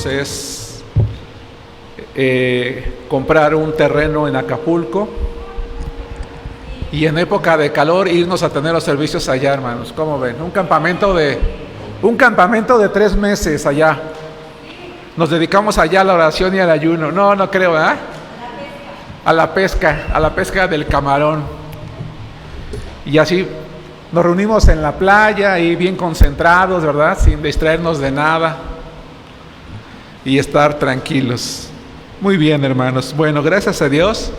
nosotros es comprar un terreno en Acapulco y en época de calor irnos a tener los servicios allá, hermanos. ¿Cómo ven? Un campamento de 3 meses allá. Nos dedicamos allá a la oración y al ayuno. No creo, ¿verdad? A la pesca del camarón. Y así nos reunimos en la playa y bien concentrados, ¿verdad? Sin distraernos de nada y estar tranquilos. Muy bien, hermanos. Bueno, gracias a Dios.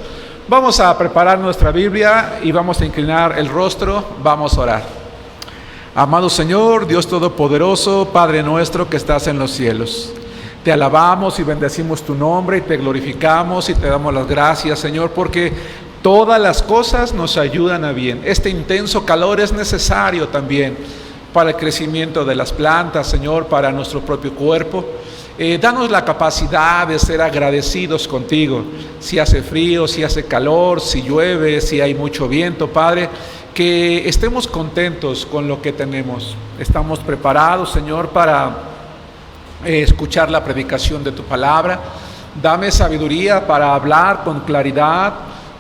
Vamos a preparar nuestra Biblia y vamos a inclinar el rostro. Vamos a orar. Amado Señor, Dios Todopoderoso, Padre nuestro que estás en los cielos, te alabamos y bendecimos tu nombre y te glorificamos y te damos las gracias, Señor, porque todas las cosas nos ayudan a bien. Este intenso calor es necesario también para el crecimiento de las plantas, Señor, para nuestro propio cuerpo. Danos la capacidad de ser agradecidos contigo. Si hace frío, si hace calor, si llueve, si hay mucho viento, Padre, que estemos contentos con lo que tenemos. Estamos preparados, Señor, para escuchar la predicación de tu palabra. Dame sabiduría para hablar con claridad,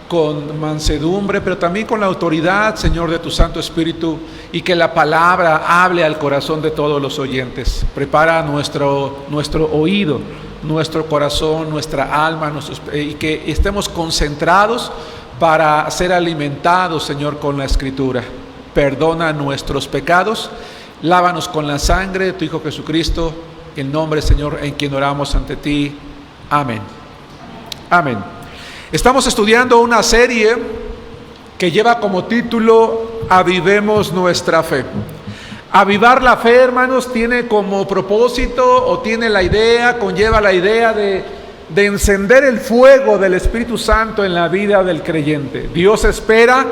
con mansedumbre, pero también con la autoridad, Señor, de tu Santo Espíritu, y que la palabra hable al corazón de todos los oyentes. Prepara nuestro oído, nuestro corazón, nuestra alma, y que estemos concentrados para ser alimentados, Señor, con la Escritura. Perdona nuestros pecados, lávanos con la sangre de tu Hijo Jesucristo, en nombre, Señor, en quien oramos ante ti. Amén. Amén. Estamos estudiando una serie que lleva como título Avivemos nuestra fe. Avivar la fe, hermanos, tiene como propósito o tiene la idea, conlleva la idea de encender el fuego del Espíritu Santo en la vida del creyente. Dios espera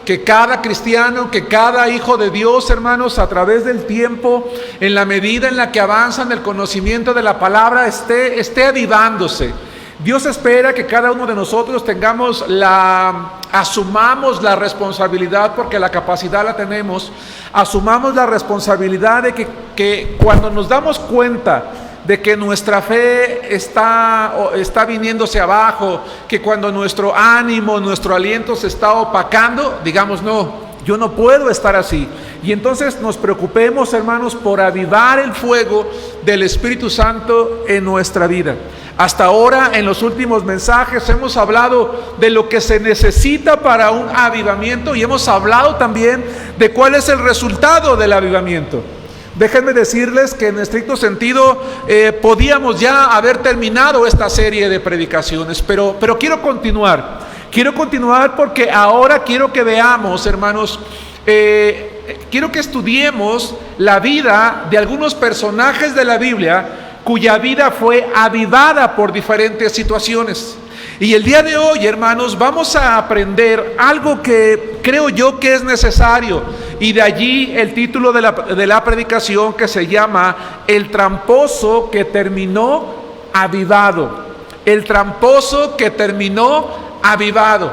que cada cristiano, que cada hijo de Dios, hermanos, a través del tiempo, en la medida en la que avanzan el conocimiento de la palabra, esté avivándose. Dios espera que cada uno de nosotros asumamos la responsabilidad, porque la capacidad la tenemos, asumamos la responsabilidad de que cuando nos damos cuenta de que nuestra fe está viniéndose abajo, que cuando nuestro ánimo, nuestro aliento se está opacando, digamos, no, yo no puedo estar así. Y entonces nos preocupemos, hermanos, por avivar el fuego del Espíritu Santo en nuestra vida. Hasta ahora, en los últimos mensajes, hemos hablado de lo que se necesita para un avivamiento y hemos hablado también de cuál es el resultado del avivamiento. Déjenme decirles que en estricto sentido podíamos ya haber terminado esta serie de predicaciones, pero quiero continuar. Quiero continuar porque ahora quiero que veamos, hermanos, quiero que estudiemos la vida de algunos personajes de la Biblia cuya vida fue avivada por diferentes situaciones. Y el día de hoy, hermanos, vamos a aprender algo que creo yo que es necesario. Y de allí el título de la predicación, que se llama El tramposo que terminó avivado. El tramposo que terminó avivado.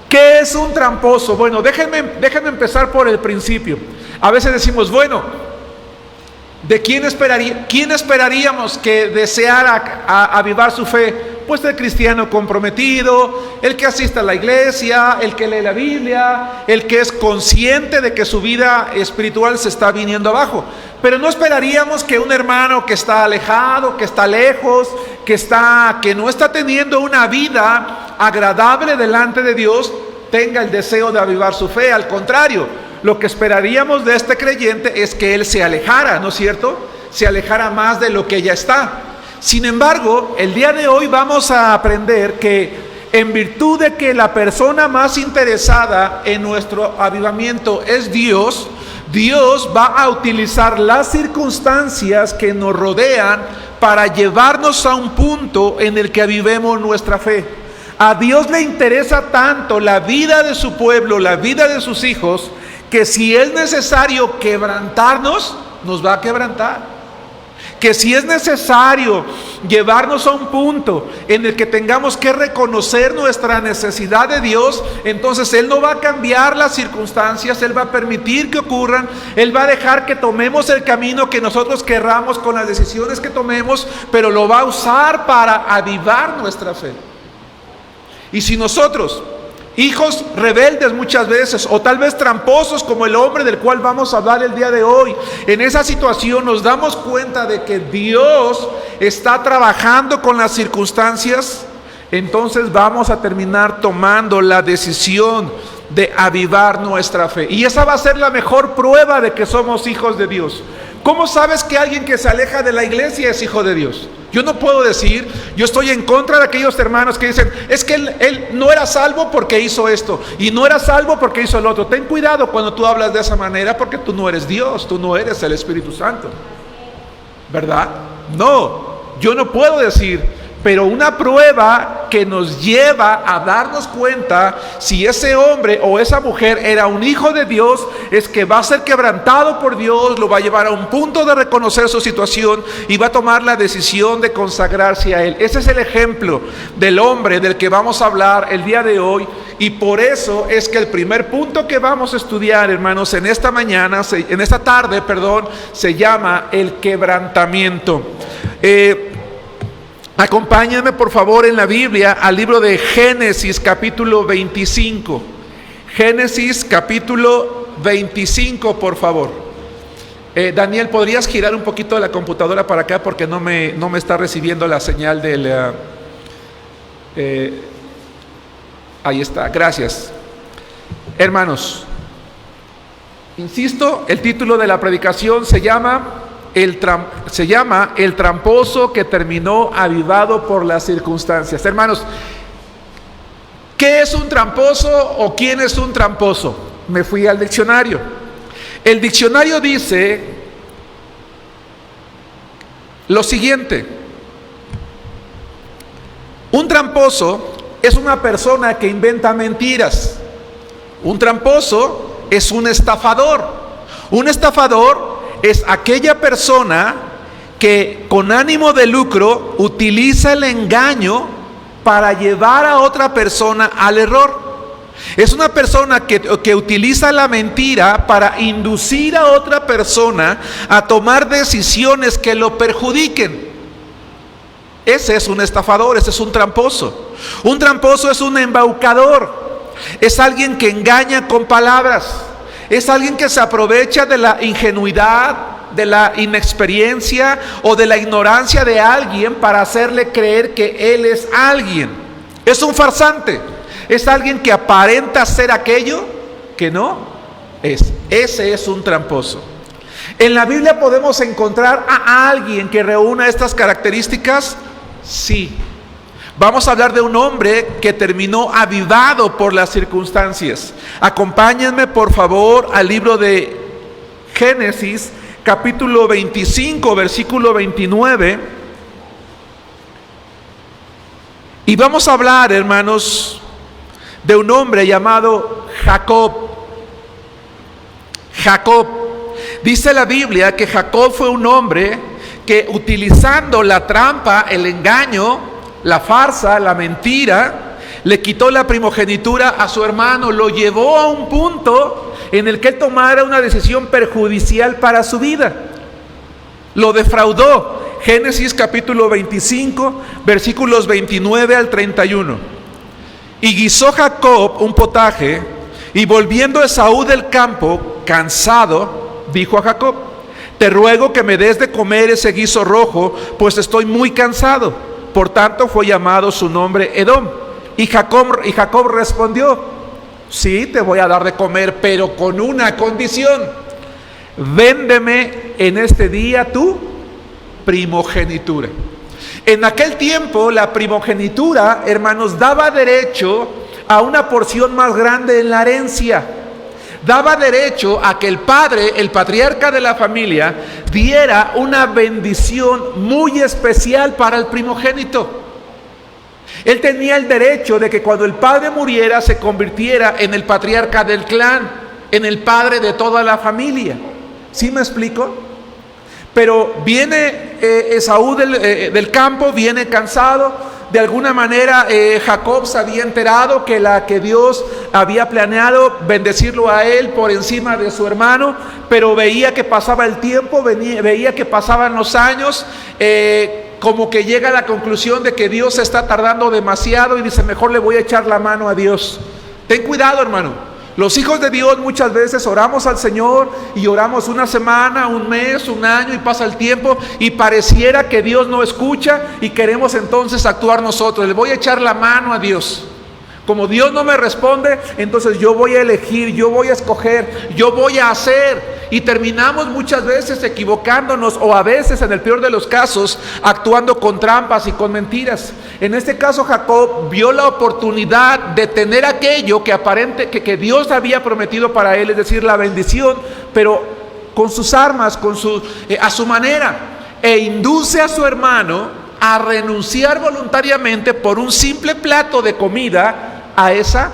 ¿Qué es un tramposo? Bueno, déjenme empezar por el principio. A veces decimos, bueno, ¿de quién esperaríamos que deseara avivar su fe? Pues el cristiano comprometido, el que asiste a la iglesia, el que lee la Biblia, el que es consciente de que su vida espiritual se está viniendo abajo. Pero no esperaríamos que un hermano que está alejado, que está lejos, que no está teniendo una vida agradable delante de Dios, tenga el deseo de avivar su fe. Al contrario, lo que esperaríamos de este creyente es que él se alejara, ¿no es cierto? Se alejara más de lo que ya está. Sin embargo, el día de hoy vamos a aprender que en virtud de que la persona más interesada en nuestro avivamiento es Dios, Dios va a utilizar las circunstancias que nos rodean para llevarnos a un punto en el que avivemos nuestra fe. A Dios le interesa tanto la vida de su pueblo, la vida de sus hijos, que si es necesario quebrantarnos, nos va a quebrantar. que si es necesario llevarnos a un punto en el que tengamos que reconocer nuestra necesidad de Dios, entonces Él no va a cambiar las circunstancias, Él va a permitir que ocurran, Él va a dejar que tomemos el camino que nosotros querramos con las decisiones que tomemos, pero lo va a usar para avivar nuestra fe. Y si nosotros, hijos rebeldes muchas veces, o tal vez tramposos como el hombre del cual vamos a hablar el día de hoy, en esa situación nos damos cuenta de que Dios está trabajando con las circunstancias, entonces vamos a terminar tomando la decisión de avivar nuestra fe. Y esa va a ser la mejor prueba de que somos hijos de Dios. ¿Cómo sabes que alguien que se aleja de la iglesia es hijo de Dios? Yo no puedo decir, yo estoy en contra de aquellos hermanos que dicen, es que él no era salvo porque hizo esto, y no era salvo porque hizo el otro. Ten cuidado cuando tú hablas de esa manera, porque tú no eres Dios, tú no eres el Espíritu Santo, ¿verdad? No, yo no puedo decir, pero una prueba que nos lleva a darnos cuenta si ese hombre o esa mujer era un hijo de Dios, es que va a ser quebrantado por Dios, lo va a llevar a un punto de reconocer su situación y va a tomar la decisión de consagrarse a Él. Ese es el ejemplo del hombre del que vamos a hablar el día de hoy, y por eso es que el primer punto que vamos a estudiar, hermanos, en esta tarde, se llama el quebrantamiento. Acompáñenme por favor en la Biblia al libro de Génesis capítulo 25. Génesis capítulo 25, por favor. Daniel, ¿podrías girar un poquito la computadora para acá? Porque no me está recibiendo la señal del... ahí está, gracias. Hermanos, insisto, el título de la predicación se llama El tramposo que terminó avivado por las circunstancias. Hermanos, ¿qué es un tramposo o quién es un tramposo? Me fui al diccionario. El diccionario dice lo siguiente: un tramposo es una persona que inventa mentiras. Un tramposo es un estafador. Un estafador es aquella persona que con ánimo de lucro utiliza el engaño para llevar a otra persona al error. Es una persona que utiliza la mentira para inducir a otra persona a tomar decisiones que lo perjudiquen. Ese es un estafador, ese es un tramposo. Un tramposo es un embaucador, es alguien que engaña con palabras. Es alguien que se aprovecha de la ingenuidad, de la inexperiencia o de la ignorancia de alguien para hacerle creer que él es alguien. Es un farsante. Es alguien que aparenta ser aquello que no es. Ese es un tramposo. ¿En la Biblia podemos encontrar a alguien que reúna estas características? Sí. Vamos a hablar de un hombre que terminó avivado por las circunstancias. Acompáñenme por favor al libro de Génesis, capítulo 25, versículo 29. Y vamos a hablar, hermanos, de un hombre llamado Jacob. Jacob. Dice la Biblia que Jacob fue un hombre que, utilizando la trampa, el engaño, la farsa, la mentira, le quitó la primogenitura a su hermano, lo llevó a un punto en el que él tomara una decisión perjudicial para su vida. Lo defraudó. Génesis capítulo 25, versículos 29 al 31. Y guisó Jacob un potaje, y volviendo Esaú del campo, cansado, dijo a Jacob: te ruego que me des de comer ese guiso rojo, pues estoy muy cansado. Por tanto fue llamado su nombre Edom. Y Jacob respondió: sí, te voy a dar de comer, pero con una condición: véndeme en este día tu primogenitura. En aquel tiempo la primogenitura, hermanos, daba derecho a una porción más grande en la herencia. Daba derecho a que el padre, el patriarca de la familia, diera una bendición muy especial para el primogénito. Él tenía el derecho de que cuando el padre muriera se convirtiera en el patriarca del clan, en el padre de toda la familia. ¿Sí me explico? Pero viene Esaú del campo, viene cansado. De alguna manera Jacob se había enterado que Dios había planeado bendecirlo a él por encima de su hermano, pero veía que pasaba el tiempo, veía que pasaban los años, como que llega a la conclusión de que Dios se está tardando demasiado y dice, mejor le voy a echar la mano a Dios. Ten cuidado, hermano. Los hijos de Dios muchas veces oramos al Señor y oramos una semana, un mes, un año y pasa el tiempo y pareciera que Dios no escucha y queremos entonces actuar nosotros. Le voy a echar la mano a Dios. Como Dios no me responde, entonces yo voy a elegir, yo voy a escoger, yo voy a hacer. Y terminamos muchas veces equivocándonos o a veces, en el peor de los casos, actuando con trampas y con mentiras. En este caso Jacob vio la oportunidad de tener aquello que Dios había prometido para él, es decir, la bendición, pero con sus armas, a su manera, e induce a su hermano a renunciar voluntariamente por un simple plato de comida a esa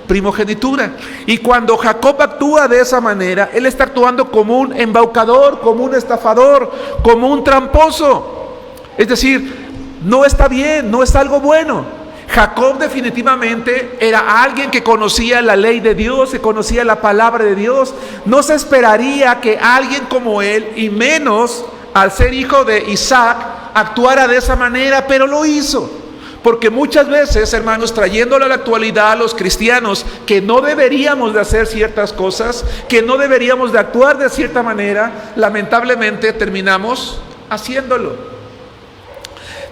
primogenitura. Y cuando Jacob actúa de esa manera, él está actuando como un embaucador, como un estafador, como un tramposo. Es decir, no está bien, no es algo bueno. Jacob definitivamente era alguien que conocía la ley de Dios, que conocía la palabra de Dios. No se esperaría que alguien como él, y menos al ser hijo de Isaac, actuara de esa manera, pero lo hizo. Porque muchas veces, hermanos, trayéndolo a la actualidad a los cristianos, que no deberíamos de hacer ciertas cosas, que no deberíamos de actuar de cierta manera, lamentablemente terminamos haciéndolo.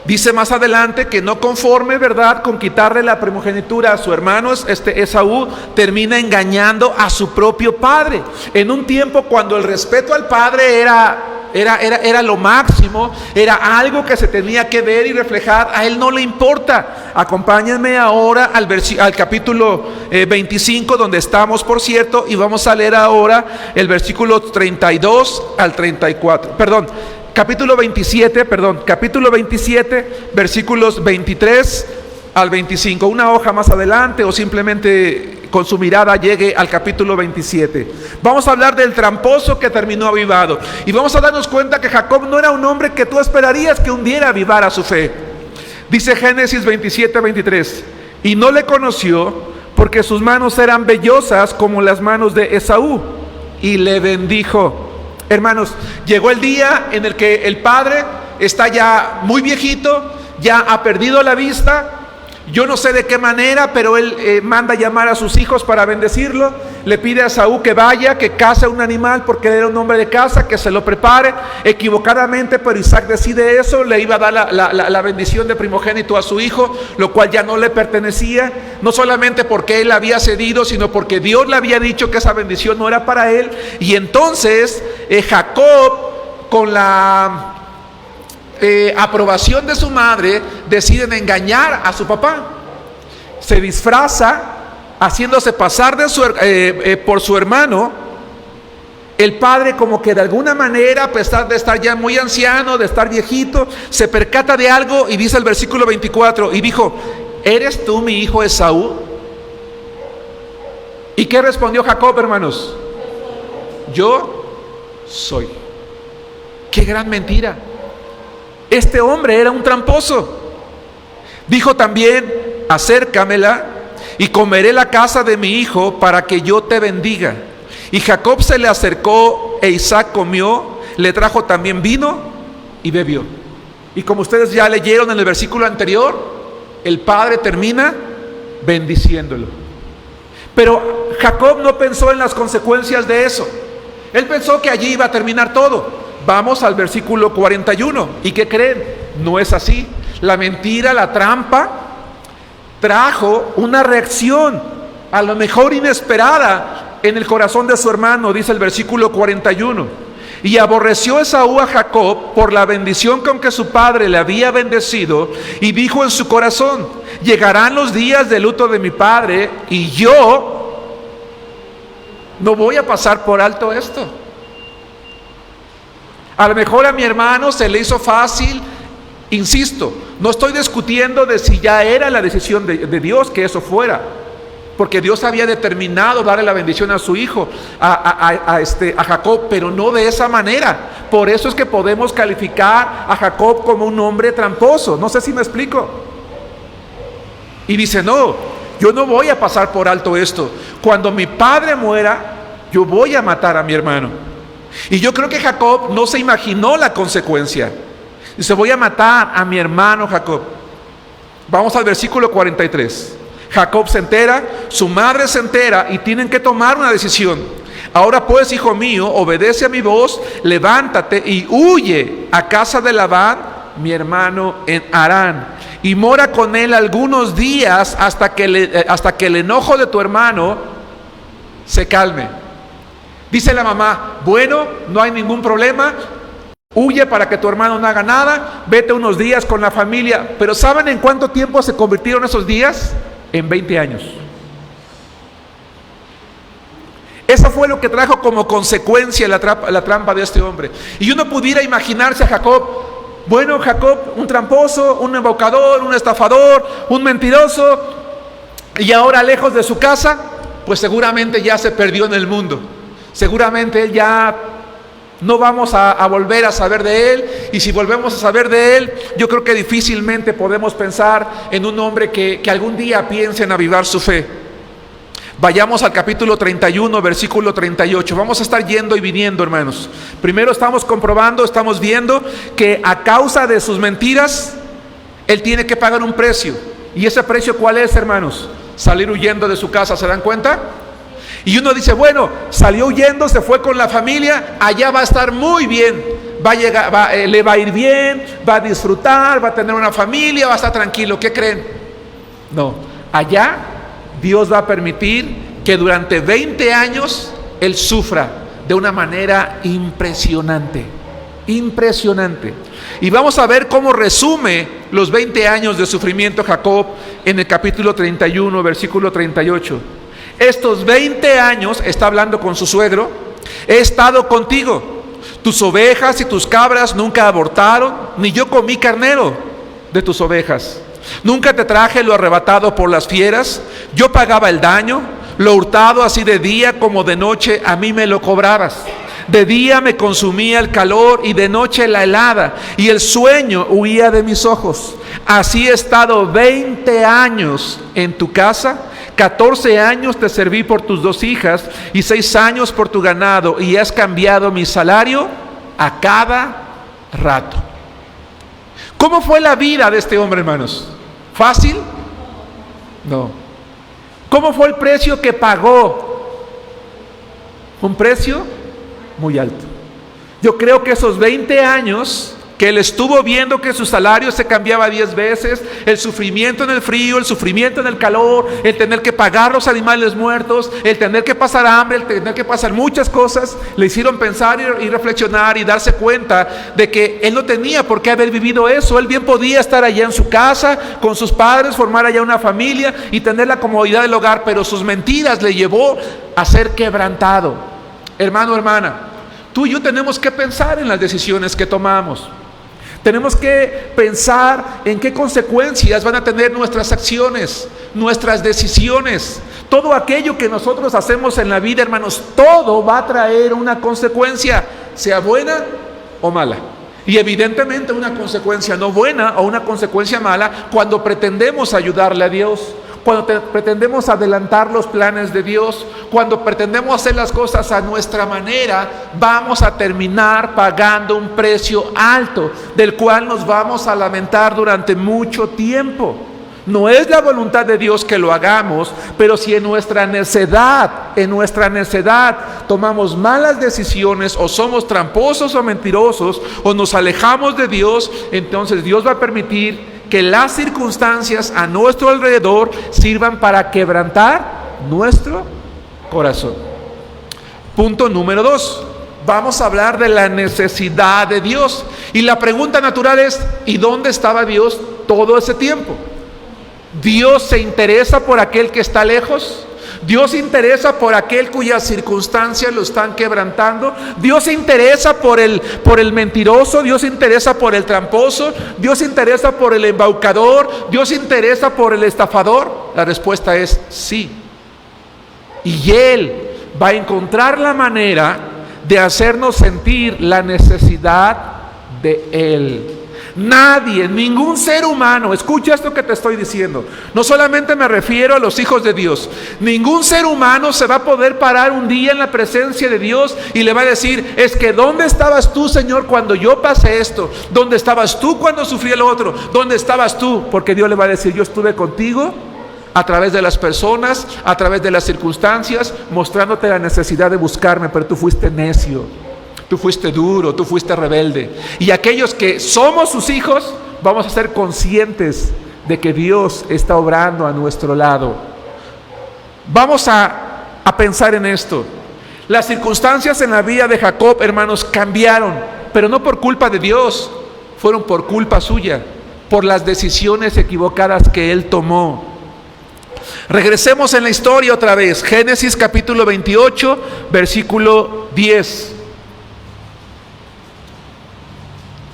Dice más adelante que no conforme, ¿verdad?, con quitarle la primogenitura a su hermano, Esaú termina engañando a su propio padre. En un tiempo cuando el respeto al padre era lo máximo, era algo que se tenía que ver y reflejar, a él no le importa. Acompáñenme ahora al capítulo 25, donde estamos, por cierto, y vamos a leer ahora el versículo 32 al 34. Capítulo 27, versículos 23 al 25. Una hoja más adelante o simplemente con su mirada llegue al capítulo 27. Vamos a hablar del tramposo que terminó avivado. Y vamos a darnos cuenta que Jacob no era un hombre que tú esperarías que un día avivara su fe. Dice Génesis 27, 23. Y no le conoció porque sus manos eran vellosas como las manos de Esaú. Y le bendijo. Hermanos, llegó el día en el que el padre está ya muy viejito, ya ha perdido la vista. Yo no sé de qué manera, pero él manda llamar a sus hijos para bendecirlo. Le pide a Esaú que vaya, que case un animal porque él era un hombre de casa, que se lo prepare. Equivocadamente, pero Isaac decide eso. Le iba a dar la bendición de primogénito a su hijo, lo cual ya no le pertenecía. No solamente porque él había cedido, sino porque Dios le había dicho que esa bendición no era para él. Y entonces Jacob, con la aprobación de su madre, deciden engañar a su papá. Se disfraza haciéndose pasar por su hermano. El padre, como que de alguna manera, a pesar de estar ya muy anciano, de estar viejito, se percata de algo y dice el versículo 24, y dijo: ¿eres tú mi hijo Esaú? ¿Y qué respondió Jacob, hermanos? Yo soy. ¡Qué gran mentira! Este hombre era un tramposo. Dijo también: acércamela y comeré la casa de mi hijo para que yo te bendiga. Y Jacob se le acercó e Isaac comió, le trajo también vino y bebió. Y como ustedes ya leyeron en el versículo anterior, el padre termina bendiciéndolo. Pero Jacob no pensó en las consecuencias de eso. Él pensó que allí iba a terminar todo. Vamos al versículo 41. ¿Y qué creen? No es así. La mentira, la trampa, trajo una reacción, a lo mejor inesperada, en el corazón de su hermano. Dice el versículo 41. Y aborreció Esaú a Jacob por la bendición con que su padre le había bendecido, y dijo en su corazón: llegarán los días de luto de mi padre, y yo no voy a pasar por alto esto. A lo mejor a mi hermano se le hizo fácil. Insisto, no estoy discutiendo de si ya era la decisión de Dios que eso fuera. porque Dios había determinado darle la bendición a su hijo, a Jacob, pero no de esa manera. Por eso es que podemos calificar a Jacob como un hombre tramposo. No sé si me explico. Y dice, no, yo no voy a pasar por alto esto. Cuando mi padre muera, yo voy a matar a mi hermano. Y yo creo que Jacob no se imaginó la consecuencia. Dice, voy a matar a mi hermano Jacob. Vamos al versículo 43. Jacob se entera, su madre se entera y tienen que tomar una decisión. Ahora pues, hijo mío, obedece a mi voz, levántate y huye a casa de Labán, mi hermano, en Harán, y mora con él algunos días hasta que el enojo de tu hermano se calme. Dice la mamá, bueno, no hay ningún problema, huye para que tu hermano no haga nada, vete unos días con la familia. Pero ¿saben en cuánto tiempo se convirtieron esos días? En 20 años. Eso fue lo que trajo como consecuencia la trampa de este hombre. Y uno pudiera imaginarse a Jacob, bueno, Jacob, un tramposo, un embaucador, un estafador, un mentiroso, y ahora lejos de su casa, pues seguramente ya se perdió en el mundo. Seguramente él ya no vamos a volver a saber de él, y si volvemos a saber de él, yo creo que difícilmente podemos pensar en un hombre que algún día piense en avivar su fe. Vayamos al capítulo 31, versículo 38. Vamos a estar yendo y viniendo, hermanos. Primero estamos comprobando, estamos viendo que a causa de sus mentiras, él tiene que pagar un precio. ¿Y ese precio cuál es, hermanos? Salir huyendo de su casa, ¿se dan cuenta? Y uno dice, bueno, salió huyendo, se fue con la familia, allá va a estar muy bien, va a llegar, le va a ir bien, va a disfrutar, va a tener una familia, va a estar tranquilo. ¿Qué creen? No, allá Dios va a permitir que durante 20 años él sufra de una manera impresionante, impresionante. Y vamos a ver cómo resume los 20 años de sufrimiento Jacob en el capítulo 31, versículo 38. Estos 20 años, está hablando con su suegro, he estado contigo. Tus ovejas y tus cabras nunca abortaron, ni yo comí carnero de tus ovejas. Nunca te traje lo arrebatado por las fieras. Yo pagaba el daño, lo hurtado así de día como de noche a mí me lo cobrabas. De día me consumía el calor y de noche la helada, y el sueño huía de mis ojos. Así he estado 20 años en tu casa. 14 años te serví por tus 2 hijas y 6 años por tu ganado, y has cambiado mi salario a cada rato. ¿Cómo fue la vida de este hombre, hermanos? ¿Fácil? No. ¿Cómo fue el precio que pagó? Un precio muy alto. Yo creo que esos 20 años que él estuvo viendo que su salario se cambiaba 10 veces, el sufrimiento en el frío, el sufrimiento en el calor, el tener que pagar los animales muertos, el tener que pasar hambre, el tener que pasar muchas cosas, le hicieron pensar y reflexionar y darse cuenta de que él no tenía por qué haber vivido eso. Él bien podía estar allá en su casa con sus padres, formar allá una familia y tener la comodidad del hogar, pero sus mentiras le llevó a ser quebrantado. Hermano, hermana, tú y yo tenemos que pensar en las decisiones que tomamos. Tenemos que pensar en qué consecuencias van a tener nuestras acciones, nuestras decisiones. Todo aquello que nosotros hacemos en la vida, hermanos, todo va a traer una consecuencia, sea buena o mala. Y evidentemente una consecuencia no buena o una consecuencia mala cuando pretendemos ayudarle a Dios, cuando pretendemos adelantar los planes de Dios, cuando pretendemos hacer las cosas a nuestra manera, vamos a terminar pagando un precio alto, del cual nos vamos a lamentar durante mucho tiempo. No es la voluntad de Dios que lo hagamos, pero si en nuestra necedad tomamos malas decisiones, o somos tramposos o mentirosos, o nos alejamos de Dios, entonces Dios va a permitir que las circunstancias a nuestro alrededor sirvan para quebrantar nuestro corazón. Punto número 2. Vamos a hablar de la necesidad de Dios. Y la pregunta natural es, ¿y dónde estaba Dios todo ese tiempo? ¿Dios se interesa por aquel que está lejos? ¿Dios se interesa por aquel cuyas circunstancias lo están quebrantando? ¿Dios se interesa por el mentiroso? ¿Dios se interesa por el tramposo? ¿Dios se interesa por el embaucador? ¿Dios se interesa por el estafador? La respuesta es sí. Y Él va a encontrar la manera de hacernos sentir la necesidad de Él. Nadie, ningún ser humano, escucha esto que te estoy diciendo, no solamente me refiero a los hijos de Dios, ningún ser humano se va a poder parar un día en la presencia de Dios y le va a decir, es que ¿dónde estabas tú, Señor, cuando yo pasé esto? ¿Dónde estabas tú cuando sufrí lo otro? ¿Dónde estabas tú? Porque Dios le va a decir, yo estuve contigo a través de las personas, a través de las circunstancias, mostrándote la necesidad de buscarme, pero tú fuiste necio. Tú fuiste duro, tú fuiste rebelde. Y aquellos que somos sus hijos, vamos a ser conscientes de que Dios está obrando a nuestro lado. Vamos a pensar en esto. Las circunstancias en la vida de Jacob, hermanos, cambiaron, pero no por culpa de Dios, fueron por culpa suya, por las decisiones equivocadas que él tomó. Regresemos en la historia otra vez. Génesis capítulo 28, versículo 10.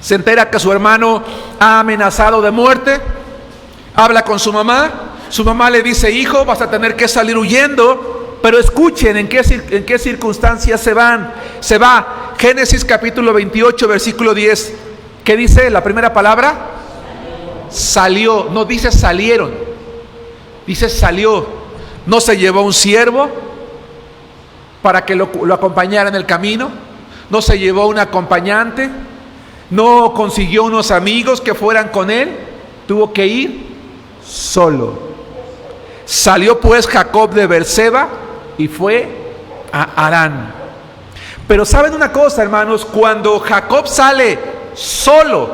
Se entera que su hermano ha amenazado de muerte. Habla con su mamá. Su mamá le dice, hijo, vas a tener que salir huyendo. Pero escuchen en qué circunstancias se va. Génesis capítulo 28, versículo 10. ¿Qué dice la primera palabra? Salió. No dice salieron. Dice salió. No se llevó un siervo para que lo acompañara en el camino. No se llevó un acompañante. No consiguió unos amigos que fueran con él. Tuvo que ir solo. Salió pues Jacob de Beerseba y fue a Harán. Pero saben una cosa, hermanos, cuando Jacob sale solo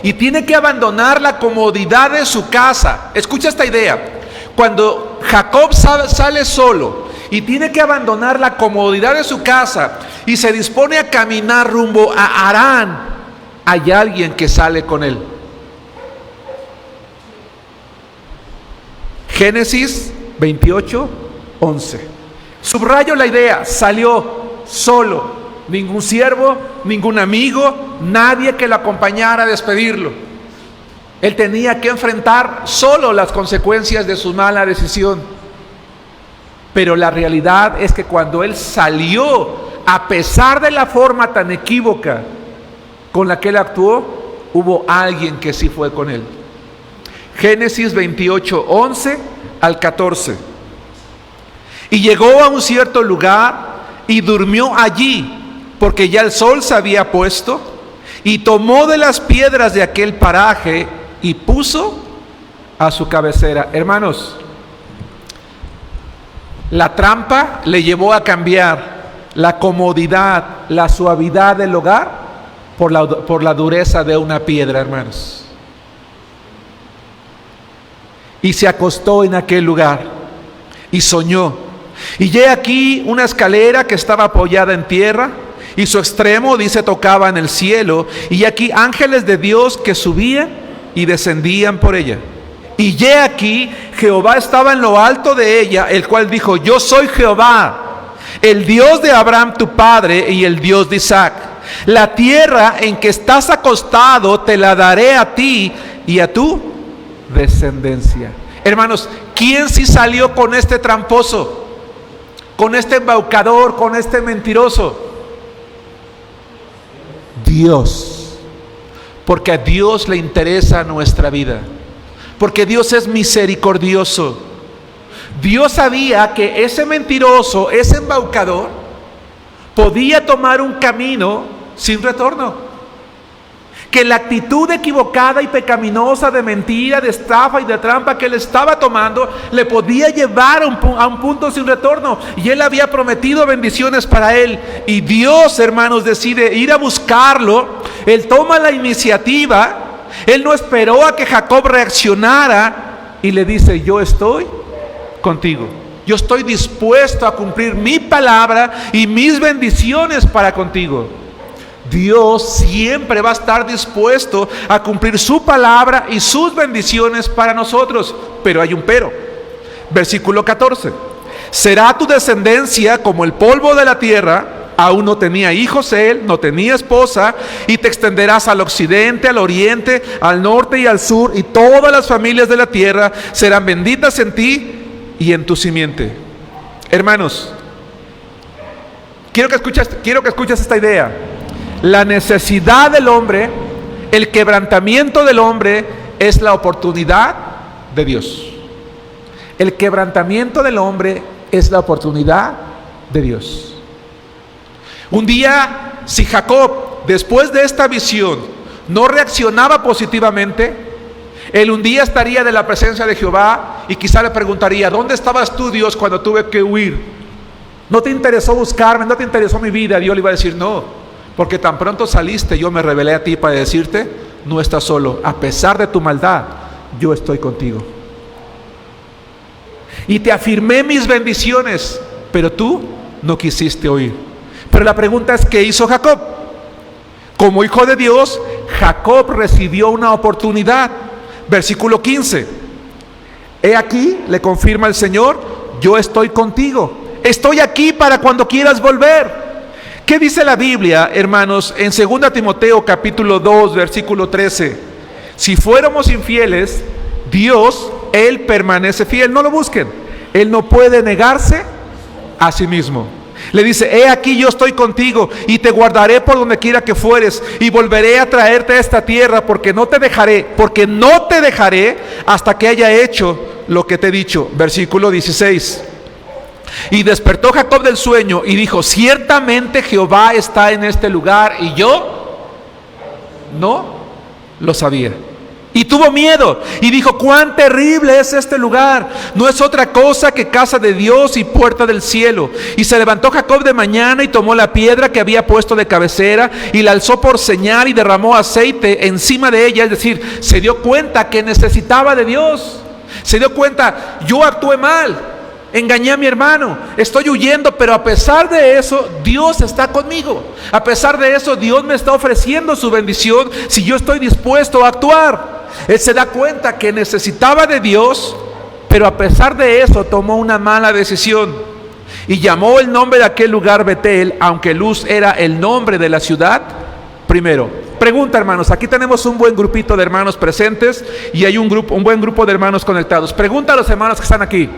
y tiene que abandonar la comodidad de su casa, escucha esta idea, cuando Jacob sale solo y tiene que abandonar la comodidad de su casa y se dispone a caminar rumbo a Harán, hay alguien que sale con él. Génesis 28, 11. Subrayo la idea, salió solo, ningún siervo, ningún amigo, nadie que lo acompañara a despedirlo. Él tenía que enfrentar solo las consecuencias de su mala decisión. Pero la realidad es que cuando él salió, a pesar de la forma tan equívoca con la que él actuó, hubo alguien que sí fue con él. Génesis 28, 11 al 14. Y llegó a un cierto lugar y durmió allí, porque ya el sol se había puesto, y tomó de las piedras de aquel paraje y puso a su cabecera. Hermanos, la trampa le llevó a cambiar la comodidad, la suavidad del hogar por la dureza de una piedra, hermanos. Y se acostó en aquel lugar y soñó. Y he aquí una escalera que estaba apoyada en tierra, y su extremo, dice, tocaba en el cielo. Y aquí ángeles de Dios que subían y descendían por ella. Y he aquí Jehová estaba en lo alto de ella, el cual dijo, yo soy Jehová, el Dios de Abraham tu padre y el Dios de Isaac. La tierra en que estás acostado te la daré a ti y a tu descendencia. Hermanos, ¿quién sí salió con este tramposo, con este embaucador, con este mentiroso? Dios. Porque a Dios le interesa nuestra vida, porque Dios es misericordioso. Dios sabía que ese mentiroso, ese embaucador, podía tomar un camino sin retorno, que la actitud equivocada y pecaminosa de mentira, de estafa y de trampa que él estaba tomando le podía llevar a un punto sin retorno. Y él había prometido bendiciones para él, y Dios, hermanos, decide ir a buscarlo. Él toma la iniciativa. Él no esperó a que Jacob reaccionara y le dice, yo estoy contigo, yo estoy dispuesto a cumplir mi palabra y mis bendiciones para contigo. Dios siempre va a estar dispuesto a cumplir su palabra y sus bendiciones para nosotros. Pero hay un pero. Versículo 14. Será tu descendencia como el polvo de la tierra. Aún no tenía hijos él, no tenía esposa, y te extenderás al occidente, al oriente, al norte y al sur, y todas las familias de la tierra serán benditas en ti y en tu simiente. Hermanos, quiero que escuches esta idea. La necesidad del hombre, el quebrantamiento del hombre es la oportunidad de Dios. El quebrantamiento del hombre es la oportunidad de Dios. Un día, si Jacob, después de esta visión, no reaccionaba positivamente, él un día estaría de la presencia de Jehová y quizá le preguntaría: ¿dónde estabas tú, Dios, cuando tuve que huir? ¿No te interesó buscarme? ¿No te interesó mi vida? Dios le iba a decir: no, porque tan pronto saliste, yo me revelé a ti para decirte: no estás solo, a pesar de tu maldad, yo estoy contigo. Y te afirmé mis bendiciones, pero tú no quisiste oír. Pero la pregunta es: ¿qué hizo Jacob? Como hijo de Dios, Jacob recibió una oportunidad. Versículo 15. He aquí, le confirma el Señor: yo estoy contigo. Estoy aquí para cuando quieras volver. ¿Qué dice la Biblia, hermanos, en 2 Timoteo capítulo 2, versículo 13? Si fuéramos infieles, Dios, Él permanece fiel. No lo busquen. Él no puede negarse a sí mismo. Le dice: he aquí, yo estoy contigo y te guardaré por donde quiera que fueres, y volveré a traerte a esta tierra, porque no te dejaré hasta que haya hecho lo que te he dicho. Versículo 16. Y despertó Jacob del sueño y dijo: ciertamente Jehová está en este lugar, y yo no lo sabía. Y tuvo miedo y dijo: cuán terrible es este lugar, no es otra cosa que casa de Dios y puerta del cielo. Y se levantó Jacob de mañana y tomó la piedra que había puesto de cabecera y la alzó por señal y derramó aceite encima de ella. Es decir, se dio cuenta que necesitaba de Dios. Se dio cuenta: yo actué mal, engañé a mi hermano, estoy huyendo, pero a pesar de eso, Dios está conmigo. A pesar de eso, Dios me está ofreciendo su bendición si yo estoy dispuesto a actuar. Él se da cuenta que necesitaba de Dios, pero a pesar de eso tomó una mala decisión y llamó el nombre de aquel lugar Betel, aunque Luz era el nombre de la ciudad primero. Pregunta, hermanos, aquí tenemos un buen grupito de hermanos presentes y hay un buen grupo de hermanos conectados. Pregunta a los hermanos que están aquí.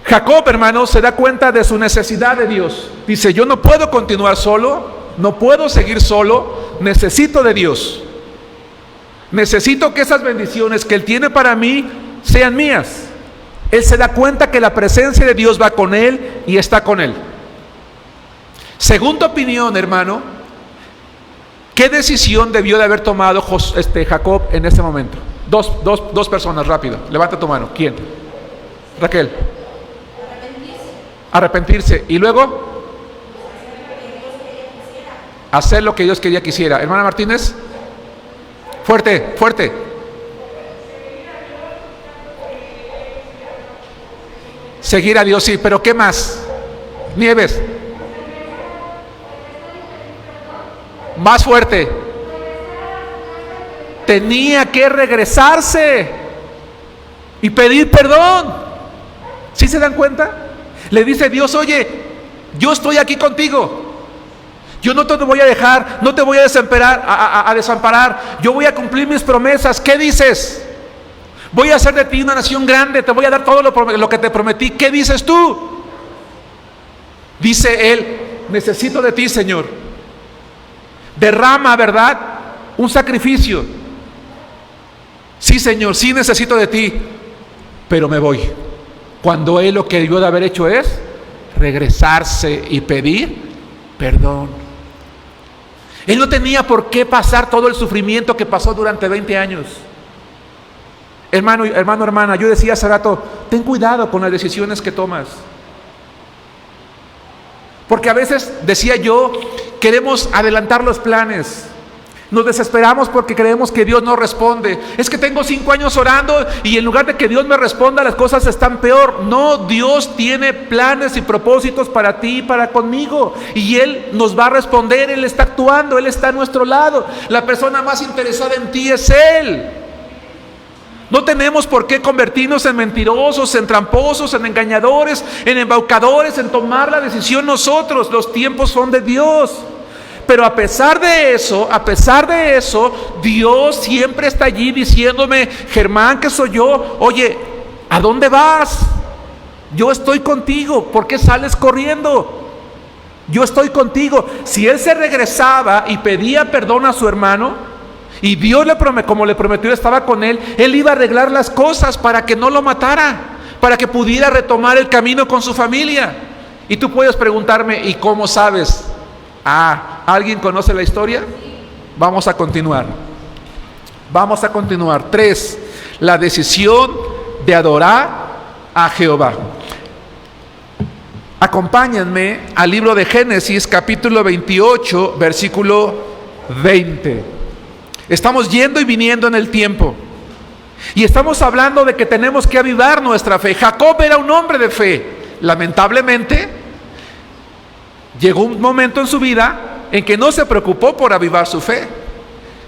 Jacob, hermanos, se da cuenta de su necesidad de Dios. Dice: yo no puedo continuar solo, no puedo seguir solo, necesito de Dios. Necesito que esas bendiciones que Él tiene para mí sean mías. Él se da cuenta que la presencia de Dios va con él y está con él. Segunda opinión, hermano, ¿qué decisión debió de haber tomado Jacob en ese momento? Dos personas, rápido. Levanta tu mano. ¿Quién? Raquel. Arrepentirse. Y luego hacer lo que Dios quería que hiciera. Hermana Martínez. Fuerte, fuerte. Seguir a Dios, sí, pero ¿qué más? Nieves. Más fuerte. Tenía que regresarse y pedir perdón. ¿Sí se dan cuenta? Le dice Dios: oye, yo estoy aquí contigo. Yo no te voy a dejar, no te voy a desamparar. Yo voy a cumplir mis promesas. ¿Qué dices? Voy a hacer de ti una nación grande, te voy a dar todo lo que te prometí. ¿Qué dices tú? Dice él: necesito de ti, Señor. Derrama, ¿verdad?, un sacrificio. Sí, Señor, sí necesito de ti, pero me voy. Cuando él lo que debió de haber hecho es regresarse y pedir perdón. Él no tenía por qué pasar todo el sufrimiento que pasó durante 20 años. Hermano, hermana, yo decía hace rato: ten cuidado con las decisiones que tomas. Porque a veces, decía yo, queremos adelantar los planes. Nos desesperamos porque creemos que Dios no responde. Es que tengo 5 años orando y en lugar de que Dios me responda, las cosas están peor. No, Dios tiene planes y propósitos para ti y para conmigo. Y Él nos va a responder, Él está actuando, Él está a nuestro lado. La persona más interesada en ti es Él. No tenemos por qué convertirnos en mentirosos, en tramposos, en engañadores, en embaucadores, en tomar la decisión nosotros. Los tiempos son de Dios. Pero a pesar de eso, Dios siempre está allí diciéndome: Germán, que soy yo, oye, ¿a dónde vas? Yo estoy contigo. ¿Por qué sales corriendo? Yo estoy contigo. Si él se regresaba y pedía perdón a su hermano, y Dios como le prometió estaba con él, él iba a arreglar las cosas para que no lo matara, para que pudiera retomar el camino con su familia. Y tú puedes preguntarme, ¿y cómo sabes? ¿Alguien conoce la historia? Vamos a continuar. Vamos a continuar. 3. La decisión de adorar a Jehová. Acompáñenme al libro de Génesis, capítulo 28, versículo 20. Estamos yendo y viniendo en el tiempo. Y estamos hablando de que tenemos que avivar nuestra fe. Jacob era un hombre de fe. Lamentablemente, llegó un momento en su vida en que no se preocupó por avivar su fe.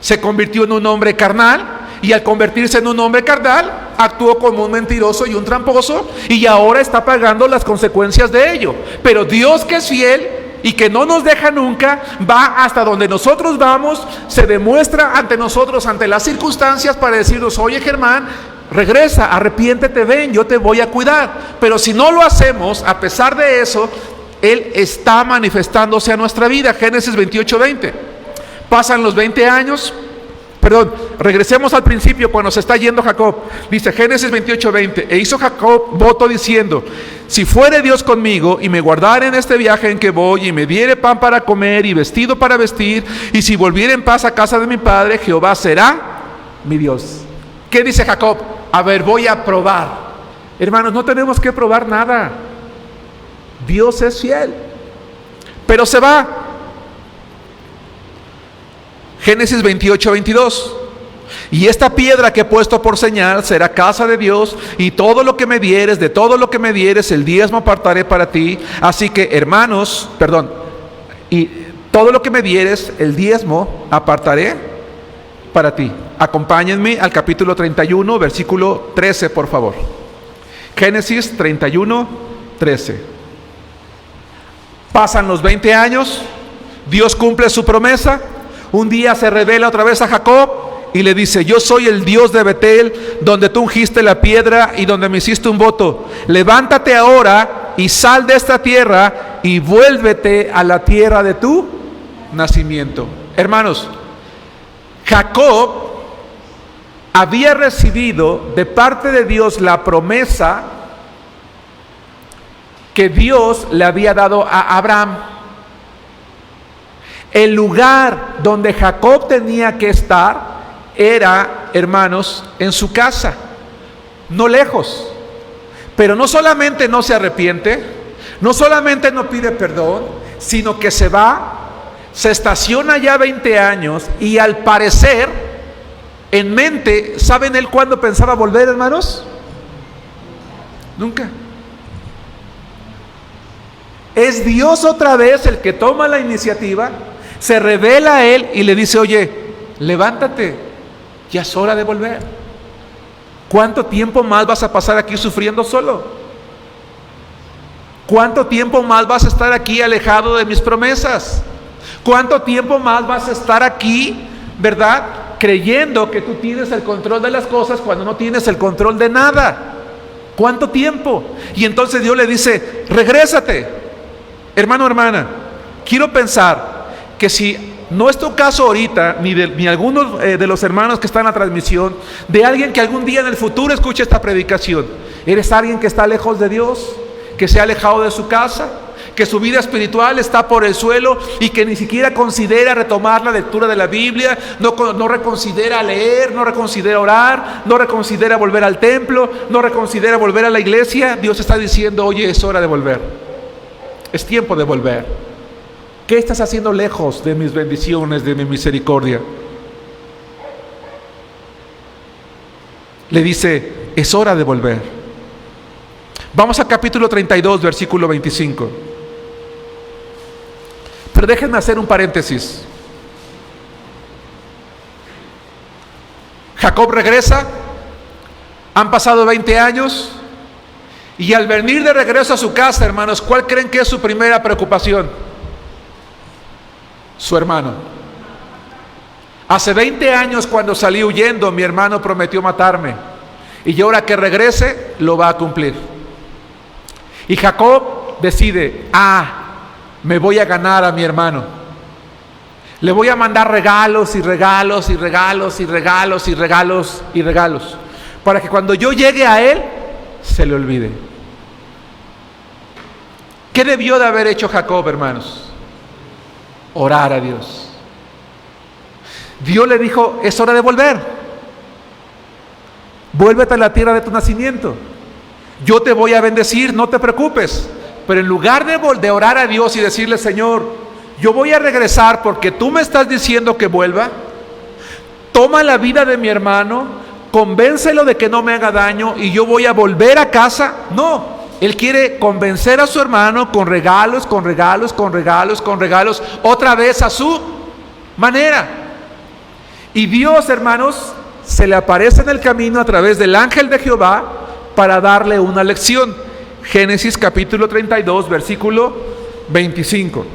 Se convirtió en un hombre carnal, y al convertirse en un hombre carnal, actuó como un mentiroso y un tramposo, y ahora está pagando las consecuencias de ello. Pero Dios, que es fiel y que no nos deja nunca, va hasta donde nosotros vamos, se demuestra ante nosotros, ante las circunstancias, para decirnos: oye, Germán, regresa, arrepiéntete, ven, yo te voy a cuidar. Pero si no lo hacemos, a pesar de eso, Él está manifestándose a nuestra vida. Génesis 28:20. Pasan los 20 años. Regresemos al principio cuando se está yendo Jacob. Dice Génesis 28:20: e hizo Jacob voto diciendo: si fuere Dios conmigo y me guardare en este viaje en que voy, y me diere pan para comer y vestido para vestir, y si volviere en paz a casa de mi padre, Jehová será mi Dios. ¿Qué dice Jacob? A ver, voy a probar. Hermanos, no tenemos que probar nada. Dios es fiel. Pero se va. Génesis 28:22: y esta piedra que he puesto por señal será casa de Dios, y todo lo que me dieres, de todo lo que me dieres, el diezmo apartaré para ti. Así que, y todo lo que me dieres, el diezmo apartaré para ti. Acompáñenme al capítulo 31, versículo 13, por favor. Génesis 31:13. Pasan los 20 años, Dios cumple su promesa. Un día se revela otra vez a Jacob y le dice: yo soy el Dios de Betel, donde tú ungiste la piedra y donde me hiciste un voto. Levántate ahora y sal de esta tierra y vuélvete a la tierra de tu nacimiento. Hermanos, Jacob había recibido de parte de Dios la promesa que Dios le había dado a Abraham. El lugar donde Jacob tenía que estar era, hermanos, en su casa, no lejos. Pero no solamente no se arrepiente, no solamente no pide perdón, sino que se va, se estaciona ya 20 años, y al parecer, en mente, ¿saben él cuándo pensaba volver, hermanos? Nunca. Es Dios otra vez el que toma la iniciativa, se revela a él y le dice: oye, levántate, ya es hora de volver. ¿Cuánto tiempo más vas a pasar aquí sufriendo solo? ¿Cuánto tiempo más vas a estar aquí alejado de mis promesas? ¿Cuánto tiempo más vas a estar aquí, verdad, creyendo que tú tienes el control de las cosas cuando no tienes el control de nada? ¿Cuánto tiempo? Y entonces Dios le dice: regrésate. Hermano, hermana, quiero pensar que si no es tu caso ahorita, ni algunos de los hermanos que están en la transmisión, de alguien que algún día en el futuro escuche esta predicación, eres alguien que está lejos de Dios, que se ha alejado de su casa, que su vida espiritual está por el suelo y que ni siquiera considera retomar la lectura de la Biblia, no reconsidera leer, no reconsidera orar, no reconsidera volver al templo, no reconsidera volver a la iglesia. Dios está diciendo: oye, es hora de volver, es tiempo de volver. ¿Qué estás haciendo lejos de mis bendiciones, de mi misericordia? Le dice: es hora de volver. Vamos al capítulo 32, versículo 25. Pero déjenme hacer un paréntesis. Jacob regresa, han pasado 20 años, y al venir de regreso a su casa, hermanos, ¿cuál creen que es su primera preocupación? Su hermano. Hace 20 años, cuando salí huyendo, mi hermano prometió matarme, y ahora que regrese lo va a cumplir. Y Jacob decide, me voy a ganar a mi hermano. Le voy a mandar regalos y regalos y regalos y regalos y regalos y regalos, para que cuando yo llegue a él, se le olvide. ¿Qué debió de haber hecho Jacob, hermanos? Orar a Dios. Dios le dijo, es hora de volver. Vuélvete a la tierra de tu nacimiento. Yo te voy a bendecir, no te preocupes. Pero en lugar de orar a Dios y decirle, Señor, yo voy a regresar porque tú me estás diciendo que vuelva, toma la vida de mi hermano, convéncelo de que no me haga daño y yo voy a volver a casa. No, él quiere convencer a su hermano con regalos, con regalos, con regalos, con regalos, otra vez a su manera. Y Dios, hermanos, se le aparece en el camino a través del ángel de Jehová para darle una lección. Génesis capítulo 32, versículo 25.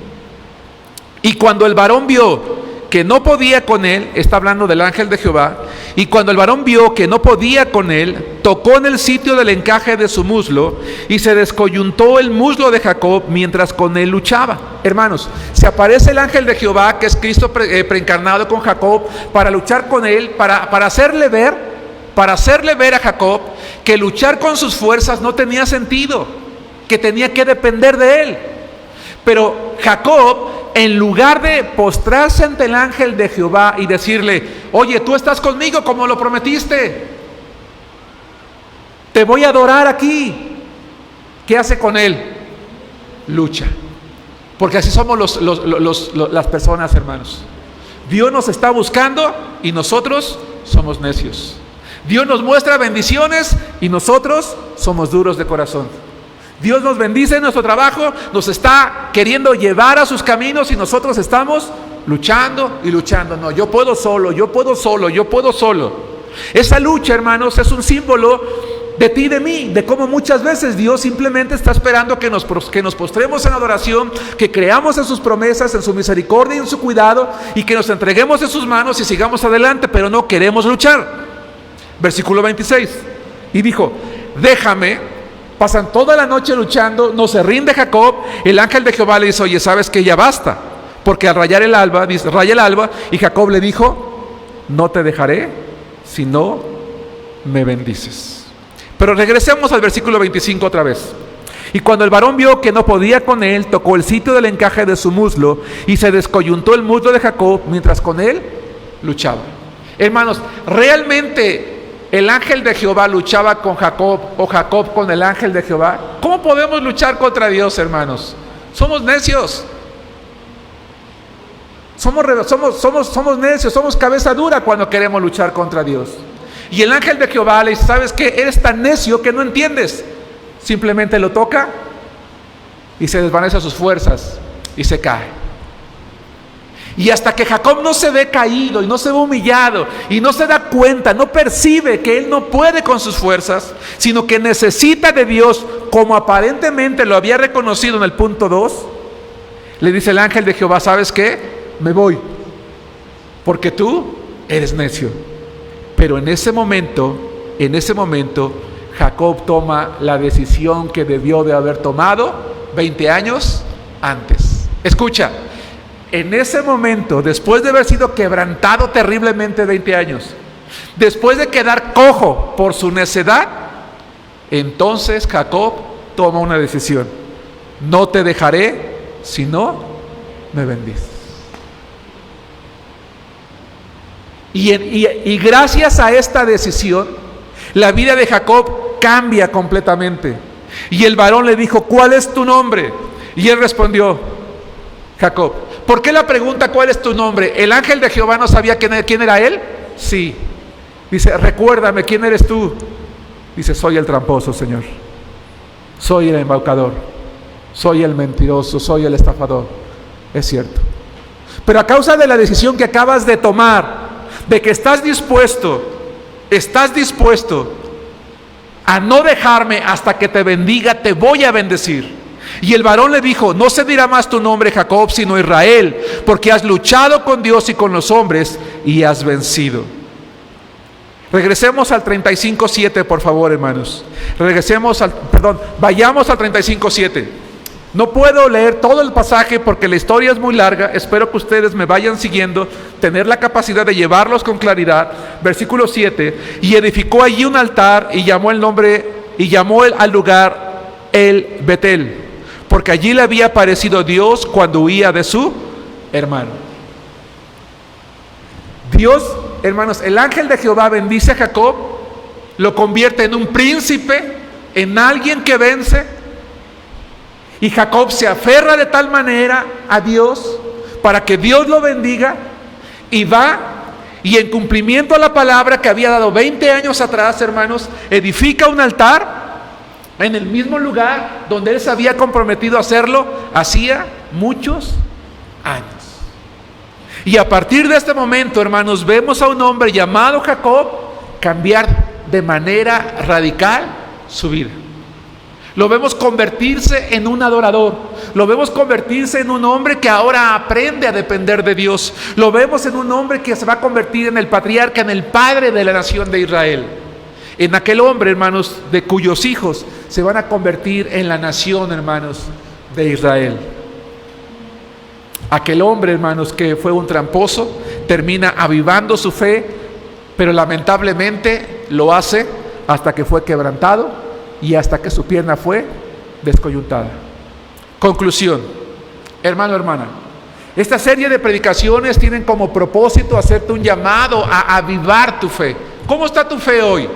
Y cuando el varón vio que no podía con él, está hablando del ángel de Jehová, y cuando el varón vio que no podía con él, tocó en el sitio del encaje de su muslo, y se descoyuntó el muslo de Jacob mientras con él luchaba. Hermanos, se aparece el ángel de Jehová, que es Cristo preencarnado con Jacob, para luchar con él, para hacerle ver a Jacob que luchar con sus fuerzas no tenía sentido, que tenía que depender de él. Pero Jacob, en lugar de postrarse ante el ángel de Jehová y decirle, oye, tú estás conmigo como lo prometiste, te voy a adorar aquí, ¿qué hace con él? Lucha. Porque así somos las personas, hermanos. Dios nos está buscando y nosotros somos necios. Dios nos muestra bendiciones y nosotros somos duros de corazón. Dios nos bendice en nuestro trabajo, nos está queriendo llevar a sus caminos y nosotros estamos luchando y luchando. No, yo puedo solo, yo puedo solo, yo puedo solo. Esa lucha, hermanos, es un símbolo de ti y de mí, de cómo muchas veces Dios simplemente está esperando que nos postremos en adoración, que creamos en sus promesas, en su misericordia y en su cuidado, y que nos entreguemos en sus manos y sigamos adelante, pero no queremos luchar. Versículo 26. Y dijo, déjame. Pasan toda la noche luchando, no se rinde Jacob. El ángel de Jehová le dice, oye, ¿sabes qué? Ya basta. Porque al rayar el alba, dice, raya el alba, y Jacob le dijo, no te dejaré si no me bendices. Pero regresemos al versículo 25 otra vez. Y cuando el varón vio que no podía con él, tocó el sitio del encaje de su muslo, y se descoyuntó el muslo de Jacob, mientras con él luchaba. Hermanos, realmente ¿el ángel de Jehová luchaba con Jacob o Jacob con el ángel de Jehová? ¿Cómo podemos luchar contra Dios, hermanos? Somos necios. Somos necios, somos cabeza dura cuando queremos luchar contra Dios. Y el ángel de Jehová le dice, ¿sabes qué? Eres tan necio que no entiendes. Simplemente lo toca y se desvanece sus fuerzas y se cae. Y hasta que Jacob no se ve caído y no se ve humillado y no se da cuenta, no percibe que él no puede con sus fuerzas, sino que necesita de Dios, como aparentemente lo había reconocido en el punto 2, le dice el ángel de Jehová, ¿sabes qué? Me voy, porque tú eres necio. Pero en ese momento, Jacob toma la decisión que debió de haber tomado 20 años antes. Escucha. En ese momento, después de haber sido quebrantado terriblemente 20 años, después de quedar cojo por su necedad, entonces Jacob toma una decisión. No te dejaré si no me bendices. Y gracias a esta decisión, la vida de Jacob cambia completamente. Y el varón le dijo, ¿cuál es tu nombre? Y él respondió, Jacob. ¿Por qué la pregunta cuál es tu nombre? ¿El ángel de Jehová no sabía quién era él? Sí. Dice, recuérdame, ¿quién eres tú? Dice, soy el tramposo, Señor. Soy el embaucador. Soy el mentiroso, soy el estafador. Es cierto. Pero a causa de la decisión que acabas de tomar, de que estás dispuesto a no dejarme hasta que te bendiga, te voy a bendecir. Y el varón le dijo, no se dirá más tu nombre Jacob, sino Israel, porque has luchado con Dios y con los hombres y has vencido. Regresemos al 35:7, por favor, hermanos. Vayamos al 35:7. No puedo leer todo el pasaje porque la historia es muy larga. Espero que ustedes me vayan siguiendo, tener la capacidad de llevarlos con claridad. Versículo 7. Y edificó allí un altar y llamó al lugar el Betel, porque allí le había aparecido Dios cuando huía de su hermano. Dios, hermanos, el ángel de Jehová bendice a Jacob, lo convierte en un príncipe, en alguien que vence. Y Jacob se aferra de tal manera a Dios para que Dios lo bendiga, y va y en cumplimiento a la palabra que había dado 20 años atrás, hermanos, edifica un altar en el mismo lugar donde él se había comprometido a hacerlo hacía muchos años. Y a partir de este momento, hermanos, vemos a un hombre llamado Jacob cambiar de manera radical su vida. Lo vemos convertirse en un adorador. Lo vemos convertirse en un hombre que ahora aprende a depender de Dios. Lo vemos en un hombre que se va a convertir en el patriarca, en el padre de la nación de Israel. En aquel hombre, hermanos, de cuyos hijos se van a convertir en la nación, hermanos, de Israel. Aquel hombre, hermanos, que fue un tramposo, termina avivando su fe, pero lamentablemente lo hace hasta que fue quebrantado y hasta que su pierna fue descoyuntada. Conclusión, hermano, hermana, esta serie de predicaciones tienen como propósito hacerte un llamado a avivar tu fe. ¿Cómo está tu fe hoy?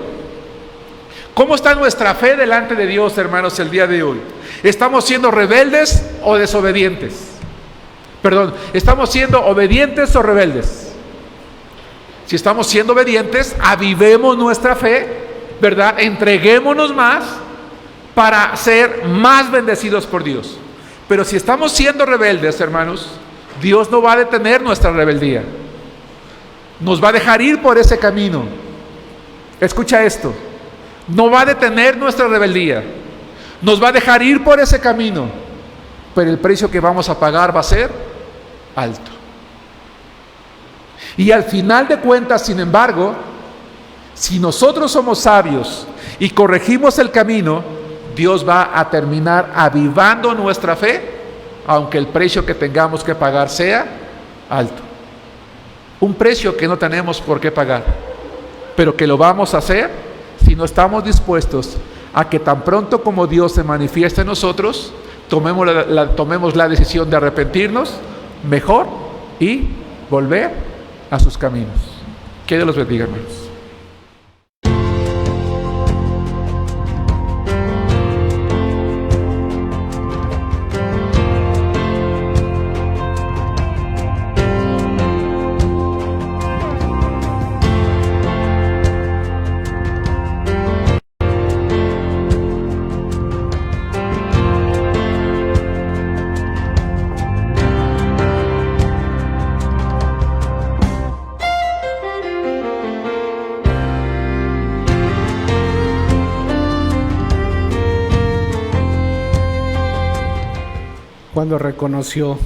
¿Cómo está nuestra fe delante de Dios, hermanos, el día de hoy? ¿Estamos siendo rebeldes o desobedientes? ¿Estamos siendo obedientes o rebeldes? Si estamos siendo obedientes, avivemos nuestra fe, ¿verdad? Entreguémonos más para ser más bendecidos por Dios. Pero si estamos siendo rebeldes, hermanos, Dios no va a detener nuestra rebeldía. Nos va a dejar ir por ese camino. Escucha esto. No va a detener nuestra rebeldía. Nos va a dejar ir por ese camino. Pero el precio que vamos a pagar va a ser alto. Y al final de cuentas, sin embargo, si nosotros somos sabios y corregimos el camino, Dios va a terminar avivando nuestra fe, aunque el precio que tengamos que pagar sea alto. Un precio que no tenemos por qué pagar, pero que lo vamos a hacer si no estamos dispuestos a que tan pronto como Dios se manifieste en nosotros, tomemos la decisión de arrepentirnos mejor y volver a sus caminos. Que Dios los bendiga, hermanos. Cuando reconoció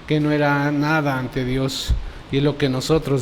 que no era nada ante Dios y lo que nosotros